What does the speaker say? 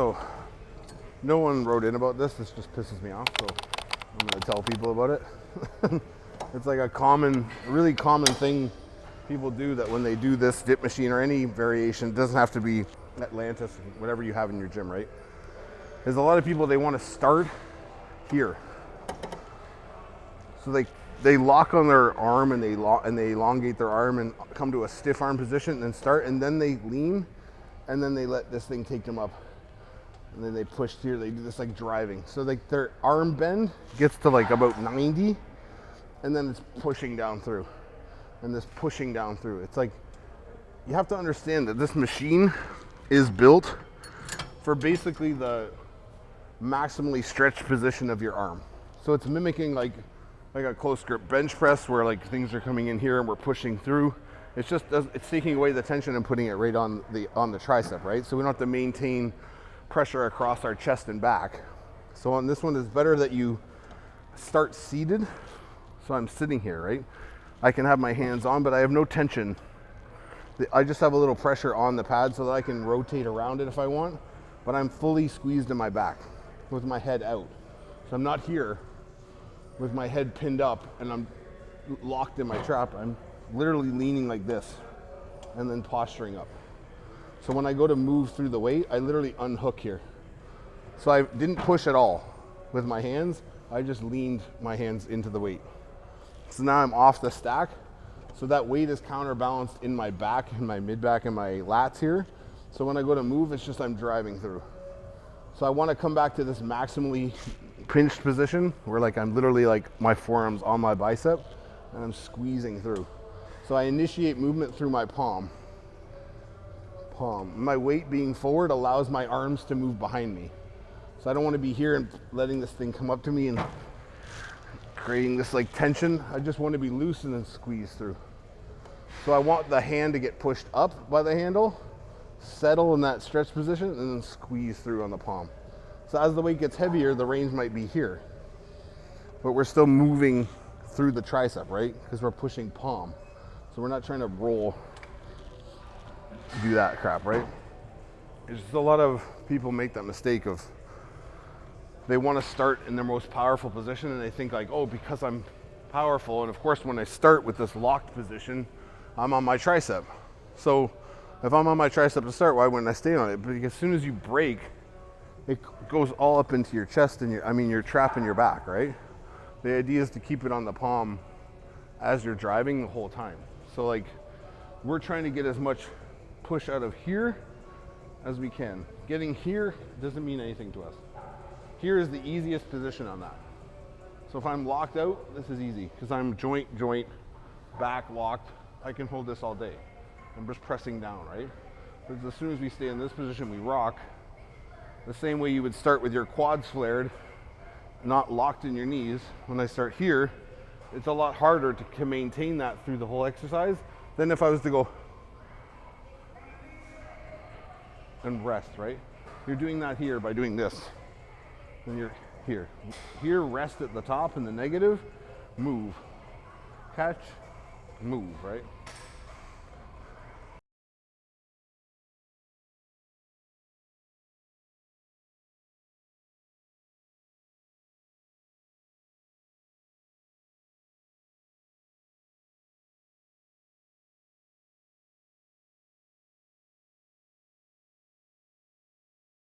So no one wrote in about this. This just pisses me off, so I'm gonna tell people about it. It's like a really common thing people do, that when they do this dip machine or any variation, it doesn't have to be Atlantis, whatever you have in your gym, right? There's a lot of people, they want to start here. So they lock on their arm and they elongate their arm and come to a stiff arm position and then start, and then they lean, and then they let this thing take them up. And then they push here, they do this like driving. So like their arm bend gets to like about 90, and then it's pushing down through. And this pushing down through. It's like, you have to understand that this machine is built for basically the maximally stretched position of your arm. So it's mimicking like a close grip bench press, where like things are coming in here and we're pushing through. It's just, it's taking away the tension and putting it right on the tricep, right? So we don't have to maintain pressure across our chest and back. So on this one, it's better that you start seated. So I'm sitting here, right? I can have my hands on, but I have no tension. I just have a little pressure on the pad so that I can rotate around it if I want, but I'm fully squeezed in my back with my head out. So I'm not here with my head pinned up and I'm locked in my trap. I'm literally leaning like this and then posturing up. So when I go to move through the weight, I literally unhook here. So I didn't push at all with my hands. I just leaned my hands into the weight. So now I'm off the stack. So that weight is counterbalanced in my back, in my mid-back, and my lats here. So when I go to move, it's just I'm driving through. So I want to come back to this maximally pinched position where like I'm literally like my forearms on my bicep and I'm squeezing through. So I initiate movement through my palm. My weight being forward allows my arms to move behind me. So I don't want to be here and letting this thing come up to me and creating this like tension. I just want to be loose and then squeeze through. So I want the hand to get pushed up by the handle, settle in that stretch position, and then squeeze through on the palm. So as the weight gets heavier, the range might be here, but we're still moving through the tricep, right? Because we're pushing palm. So we're not trying to roll, do that crap, right? There's just a lot of people make that mistake of, they want to start in their most powerful position and they think like, oh, because I'm powerful, and of course when I start with this locked position, I'm on my tricep. So if I'm on my tricep to start, why wouldn't I stay on it? But as soon as you break, it goes all up into your chest and your trap in your back, right? The idea is to keep it on the palm as you're driving the whole time. So like, we're trying to get as much push out of here as we can. Getting here doesn't mean anything to us. Here is the easiest position on that. So if I'm locked out, this is easy because I'm joint, back locked. I can hold this all day. I'm just pressing down, right? Because as soon as we stay in this position, we rock. The same way you would start with your quads flared, not locked in your knees. When I start here, it's a lot harder to maintain that through the whole exercise than if I was to go and rest, right? You're doing that here by doing this. Then you're here. Here, rest at the top in the negative, move. Catch, move, right?